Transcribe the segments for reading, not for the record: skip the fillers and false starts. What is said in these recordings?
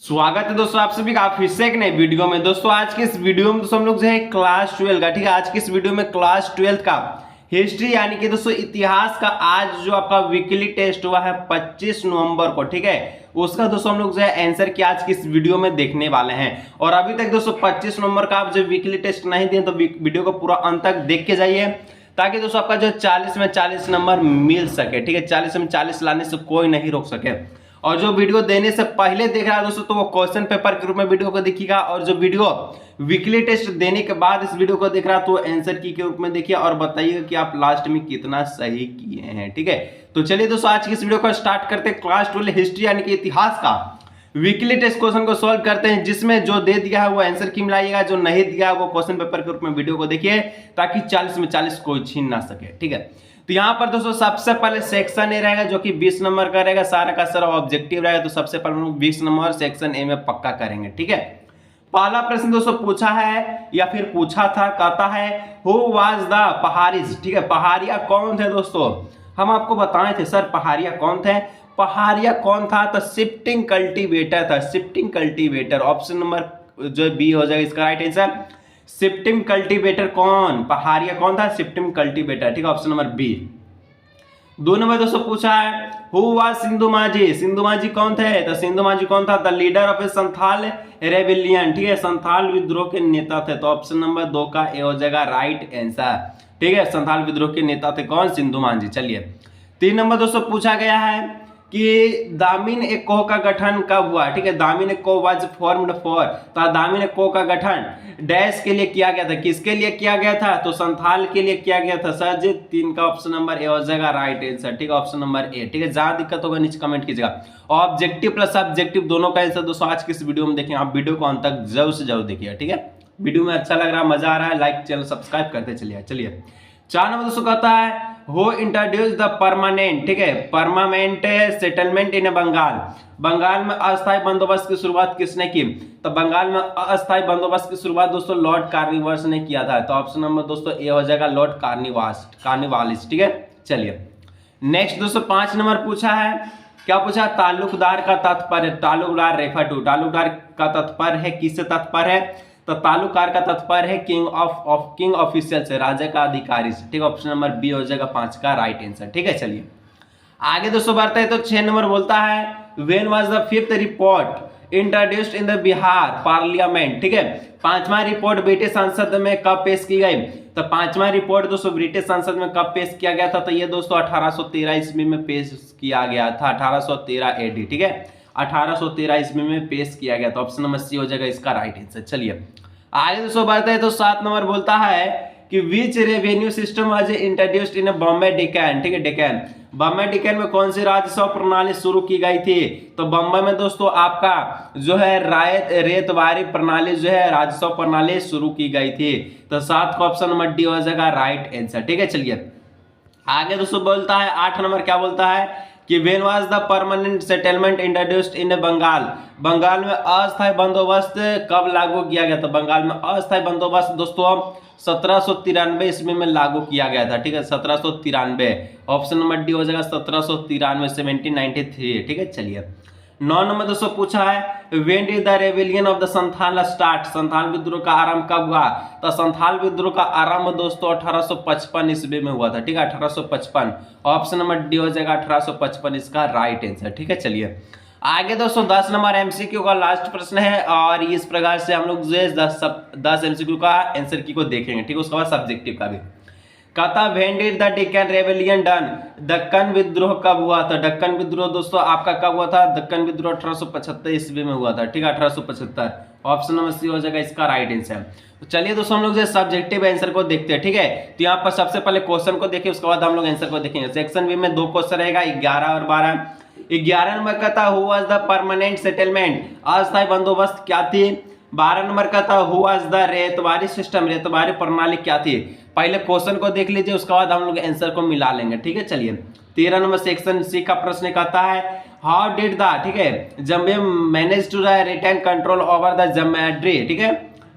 स्वागत है दोस्तों आप सभी का फिर से एक नए वीडियो में। दोस्तों आज के इस वीडियो में दोस्तों हम लोग जो है क्लास 12 का, ठीक है, आज के इस वीडियो में क्लास 12 का हिस्ट्री यानी कि दोस्तों इतिहास का आज जो आपका वीकली टेस्ट हुआ है 25 नवंबर को, ठीक है, उसका दोस्तों हम लोग जो है आंसर की आज की इस वीडियो में देखने वाले हैं। और अभी तक दोस्तों 25 नवंबर का आप जो वीकली टेस्ट नहीं दिए तो वीडियो को पूरा अंत तक देख के जाइए ताकि दोस्तों आपका जो 40 में 40 नंबर मिल सके, ठीक है, 40 में 40 लाने से कोई नहीं रोक सके। और जो वीडियो देने से पहले देख रहा है दोस्तों तो वो क्वेश्चन पेपर के रूप में वीडियो को देखिएगा, और जो वीडियो वीकली टेस्ट देने के बाद इस वीडियो को देख रहा है तो आंसर की के रूप में देखिए और बताइएगा कि आप लास्ट में कितना सही किए हैं, ठीक है। तो चलिए दोस्तों आज की इस वीडियो को स्टार्ट करते हैं। क्लास 12 हिस्ट्री यानी कि इतिहास का वीकली टेस्ट क्वेश्चन को सॉल्व करते हैं, जिसमें जो दे दिया है वो आंसर की मिलाइएगा, जो नहीं दिया है वो क्वेश्चन पेपर के रूप में वीडियो को देखिए ताकि 40 में 40 कोई छीन ना सके, ठीक है। तो यहाँ पर दोस्तों सबसे पहले सेक्शन ए रहेगा जो कि 20 नंबर का रहेगा, सारा का सारा ऑब्जेक्टिव रहेगा। तो सबसे पहले हम लोग 20 नंबर सेक्शन ए में पक्का करेंगे, ठीक है। पहला प्रश्न दोस्तों पूछा है या फिर पूछा था, कहता है हु वाज द पहाड़ीज, ठीक है, पहाड़िया कौन थे दोस्तों। हम आपको बताए थे सर पहाड़िया कौन थे, पहाड़िया कौन था तो शिफ्टिंग कल्टीवेटर था, शिफ्टिंग कल्टीवेटर। ऑप्शन नंबर जो बी हो जाएगा इसका राइट आंसर। शिफ्टिंग कल्टीवेटर कौन, पहाड़िया कौन था, शिफ्टिंग कल्टीवेटर, ठीक है, ऑप्शन नंबर बी। 2 नंबर दोस्तों पूछा है हु वाज सिंधु माझी, सिंधु माझी कौन थे तो सिंधु माझी कौन था, the leader of A Santhal rebellion, ठीक है, संथाल विद्रोह के नेता थे। तो ऑप्शन नंबर 2 का ए हो जाएगा राइट आंसर, ठीक है, संथाल विद्रोह के नेता थे कौन, सिंधु माझी। चलिए 3 नंबर दोस्तों पूछा गया है कि दामिन एक्को का गठन कब हुआ, ठीक है, दामिन एक्को वाज फॉर्म्ड फॉर, तो दामिन एक्को का गठन डैश के लिए किया गया था, किसके लिए किया गया था तो संथाल के लिए किया गया था सर जी। 3 का ऑप्शन नंबर ए हो जाएगा राइट आंसर, ठीक है, ऑप्शन नंबर ए, ठीक है। जहां दिक्कत होगा नीचे कमेंट कीजिएगा। ऑब्जेक्टिव प्लस सब्जेक्टिव दोनों का आंसर दोस्तों आज की इस वीडियो में देखें, आप वीडियो को अंत तक जरूर से जरूर देखिए, ठीक है। वीडियो में अच्छा लग रहा है, मजा आ रहा है, लाइक चैनल सब्सक्राइब करते चलिए। चलिए 4 नंबर दोस्तों कहता है हो इंट्रोड्यूस द परमानेंट, ठीक है, permanent settlement in Bengal, Bengal में अस्थायी बंदोबस्त की शुरुआत किसने की तो बंगाल में अस्थायी बंदोबस्त की शुरुआत दोस्तों लॉर्ड कार्निवालिस ने किया था। तो ऑप्शन नंबर दोस्तों ए हो जाएगा लॉर्ड कार्निवालिस, ठीक है। चलिए नेक्स्ट दोस्तों 5 नंबर पूछा है, क्या पूछा, ताल्लुकदार का तात्पर्य, ताल्लुकदार रेफर टू, ताल्लुकदार का तात्पर्य है किससे तात्पर्य है तो ताल्लुकार का तात्पर्य है किंग ऑफिशियल से, राजा का अधिकारी से, ठीक है, ऑप्शन नंबर बी हो जाएगा 5 का राइट आंसर, ठीक है। चलिए आगे दोस्तों बढ़ते हैं। तो 6 नंबर बोलता है when was the 5th report introduced in the Bihar parliament, ठीक है, 5वां रिपोर्ट ब्रिटिश संसद में कब पेश की गई तो 5वां रिपोर्ट दोस्तों ब्रिटिश संसद में कब पेश किया गया था तो ये दोस्तों 1813 ईस्वी में पेश किया गया था, 1813 एडी, ठीक है, 1813 ईस्वी में पेश किया गया। तो ऑप्शन नंबर सी हो जाएगा इसका राइट आंसर। चलिए आगे दोस्तों बढ़ते हैं। तो 7 नंबर बोलता है कि which revenue system was introduced in Bombay Deccan, ठीक है, डिकैन, बॉम्बे डिकैन में कौन सी राजस्व प्रणाली शुरू की गई थी तो बॉम्बे में दोस्तों आपका जो है रेतवारी प्रणाली जो है राजस्व प्रणाली शुरू की गई थी। तो 7 का ऑप्शन नंबर डी हो जाएगा राइट आंसर, ठीक है। चलिए आगे दोस्तों बोलता है 8 नंबर क्या बोलता है कि when was the permanent settlement introduced in Bengal, Bengal में अस्थायी बंदोबस्त कब लागू किया गया था बंगाल में अस्थायी बंदोबस्त दोस्तों 1793 ईस्वी में लागू किया गया था, ठीक है, 1793, ऑप्शन नंबर डी हो जाएगा 1793, 1793, ठीक है। चलिए 9 नंबर दोस्तों पूछा है when did the rebellion of the Santhal start, Santhal विद्रोह का आरंभ कब हुआ तो संथाल विद्रोह का आरंभ दोस्तों 1855 ईस्वी में हुआ था, ठीक है, 1855, ऑप्शन नंबर डी हो जाएगा 1855 इसका राइट आंसर, ठीक है। चलिए आगे दोस्तों 10 नंबर एमसीक्यू का लास्ट प्रश्न है और इस प्रकार से हम लोग जो है 10 एमसीक्यू का आंसर की को देखेंगे, ठीक है, उसके बाद सब्जेक्टिव का भी। कहता when did the Deccan rebellion done, Deccan विद्रोह कब हुआ था दक्कन विद्रोह दोस्तों आपका कब हुआ था दक्कन विद्रोह 1875 ईस्वी में हुआ था, ठीक है, 1875, ऑप्शन नंबर सी हो जाएगा इसका राइट आंसर। तो चलिए दोस्तों हम लोग जो सब्जेक्टिव आंसर को देखते हैं, ठीक है। तो यहाँ पर सबसे पहले क्वेश्चन को देखिए उसके बाद हम लोग आंसर को देखेंगे। सेक्शन बी में 2 क्वेश्चन रहेगा 11 और 12। 11 नंबर का था who was the permanent settlement, अस्थायी बंदोबस्त क्या थी। 12 नंबर का था who was the ryotwari system, ryotwari प्रणाली क्या थी। पहले क्वेश्चन को देख लीजिए उसके बाद हम लोग आंसर को मिला लेंगे, ठीक है। चलिए 13 नंबर सेक्शन सी का प्रश्न कहता है हाउ डिड द, ठीक है, जम्बे manage to retain control over the zamindari, ठीक है,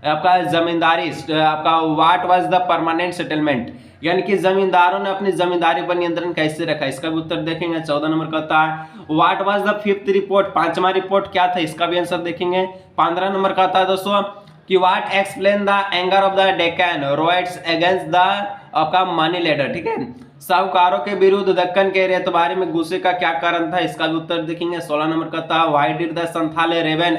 आपका जमींदारी, आपका what was the permanent settlement, यानी कि जमींदारों ने अपनी जमींदारी पर नियंत्रण कैसे रखा, इसका भी उत्तर देखेंगे। 14 नंबर का होता है what was the fifth report, पांचवा रिपोर्ट क्या था, इसका भी आंसर देखेंगे। 15 नंबर का होता है दोस्तों कि what explain the anger of the Deccan riots against the आपका मनी लेंडर, ठीक है, साहूकारों के विरुद्ध दक्कन के रेतबारी में गुस्से का क्या कारण था, इसका भी उत्तर देखेंगे। 16 नंबर का था why did the Santhal rebel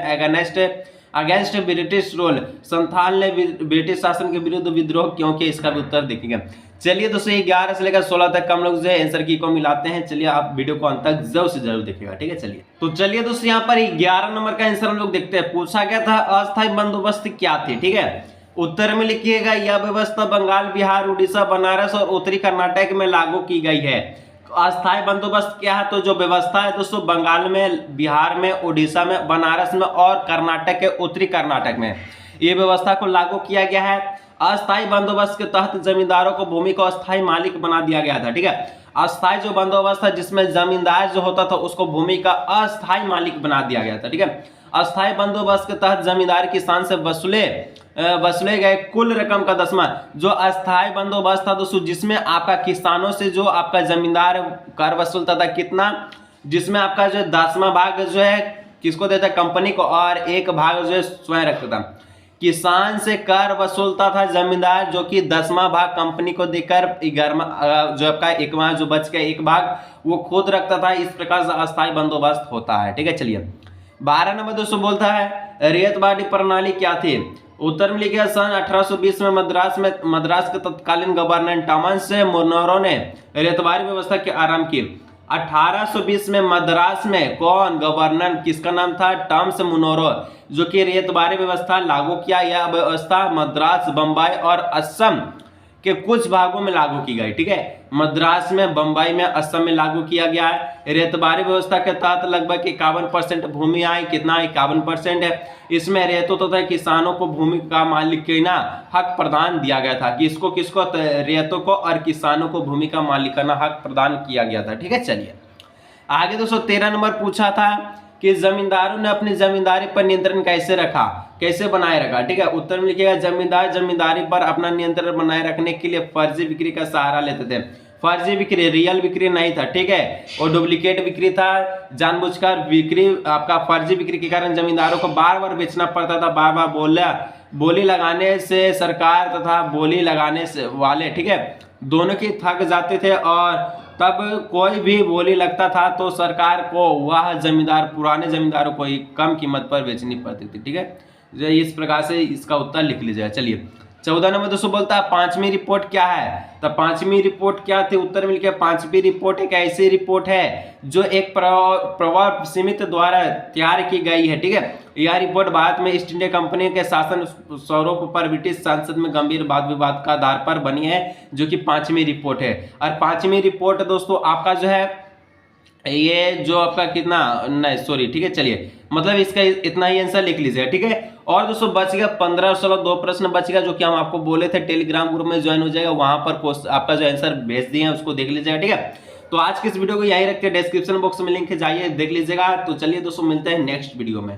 against British rule, Santhal ने ब्रिटिश शासन के विरुद्ध विद्रोह क्यों किया, इसका भी उत्तर देखेंगे। चलिए दोस्तों 11 से लेकर 16 तक हम लोग जो है आंसर की को मिलाते हैं। चलिए आप वीडियो को अंत तक जरूर से जरूर देखिएगा, ठीक है। चलिए तो चलिए दोस्तों यहाँ पर 11 नंबर का आंसर हम लोग देखते हैं। पूछा गया था अस्थायी बंदोबस्त क्या थी, ठीक है। उत्तर में लिखिएगा यह व्यवस्था बंगाल, बिहार, उड़ीसा, बनारस और उत्तरी कर्नाटक में लागू की गई है। अस्थायी बंदोबस्त क्या है, तो जो व्यवस्था है दोस्तों बंगाल में, बिहार में, उड़ीसा में, बनारस में और कर्नाटक के उत्तरी कर्नाटक में ये व्यवस्था को लागू किया गया है। अस्थायी बंदोबस्त के तहत जमींदारों को भूमि को अस्थायी मालिक बना दिया गया था, ठीक है। अस्थायी जो बंदोबस्त था जिसमें जमींदार जो होता था उसको भूमि का अस्थायी मालिक बना दिया गया था, ठीक है। अस्थायी बंदोबस्त के तहत जमींदार किसान से वसूले गए कुल रकम का 10वां, जो अस्थायी बंदोबस्त था दोस्तों जिसमें आपका किसानों से जो आपका जमींदार कर वसूलता था कितना, जिसमें आपका जो 10वां भाग जो है किसको देता, कंपनी को, और एक भाग जो है स्वयं रखता था। किसान से कर वसूलता था जमींदार, जो कि 10वां भाग कंपनी को देकर 11वां जो आपका एकवां जो बच गया एक भाग वो खुद रखता था। इस प्रकार से अस्थायी बंदोबस्त होता है, ठीक है। चलिए 12 नंबर दोस्तों बोलता है रेतवाड़ी प्रणाली क्या थी। उत्तर में लिखा सन 1820 में मद्रास के तत्कालीन गवर्नर टॉमस मुनरो ने रेतवाड़ी व्यवस्था के आरंभ की। 1820 में मद्रास में कौन गवर्नर, किसका नाम था, टॉमस मुनरो, जो कि रेतवाड़ी व्यवस्था लागू किया। यह व्यवस्था मद्रास, बंबई और असम के कुछ भागों में लागू की गई, ठीक है। मद्रास में, बंबई में, असम में लागू किया गया है। रेतबारी व्यवस्था के तहत लगभग 51% भूमि आई, कितना 51% है। इसमें रेतों तथा किसानों को भूमि का मालिकाना हक प्रदान दिया गया था। किसको किसको, रेतों को और किसानों को भूमि का मालिकाना हक प्रदान किया गया था, ठीक है। चलिए आगे दोस्तों 13 नंबर पूछा था कि जमींदारों ने अपनी जमींदारी पर नियंत्रण कैसे रखा, कैसे बनाए रखा, ठीक है। उत्तर में लिखिएगा जमींदार जमींदारी पर अपना नियंत्रण बनाए रखने के लिए फर्जी बिक्री का सहारा लेते थे। फर्जी बिक्री, रियल बिक्री नहीं था, ठीक है, और डुप्लीकेट बिक्री था। जानबूझकर बिक्री, आपका फर्जी बिक्री के कारण जमींदारों को बार बार बेचना पड़ता था। बार बार बोली लगाने से सरकार तथा बोली लगाने से वाले, ठीक है, दोनों की थक जाते थे, और तब कोई भी बोली लगता था तो सरकार को वह जमींदार, पुराने जमींदारों को ही कम कीमत पर बेचनी पड़ती थी, ठीक है। इस प्रकार से इसका उत्तर लिख लीजिएगा। चलिए 14 नंबर दोस्तों बोलता है पांचवी रिपोर्ट क्या है, तो पांचवी रिपोर्ट क्या थी। उत्तर मिल गया पांचवी रिपोर्ट एक ऐसी रिपोर्ट है जो एक प्रवर समिति द्वारा तैयार की गई है, ठीक है। यह रिपोर्ट भारत में ईस्ट इंडिया कंपनी के शासन स्वरूप पर ब्रिटिश संसद में गंभीर वाद विवाद का आधार पर बनी है, जो कि पांचवी रिपोर्ट है। और पांचवी रिपोर्ट दोस्तों आपका जो है ये जो आपका कितना, नहीं सॉरी, ठीक है। चलिए मतलब इसका इतना ही आंसर लिख लीजिएगा, ठीक है। और दोस्तों बच गया 15 और 16 2 प्रश्न बच गया, जो कि हम आपको बोले थे टेलीग्राम ग्रुप में ज्वाइन हो जाएगा, वहां पर आपका जो आंसर भेज दिए हैं उसको देख लीजिएगा, ठीक है। तो आज की इस वीडियो को यहीं रखते हैं, डिस्क्रिप्शन बॉक्स में लिंक है, जाइए देख लीजिएगा। तो चलिए दोस्तों मिलते हैं नेक्स्ट वीडियो में।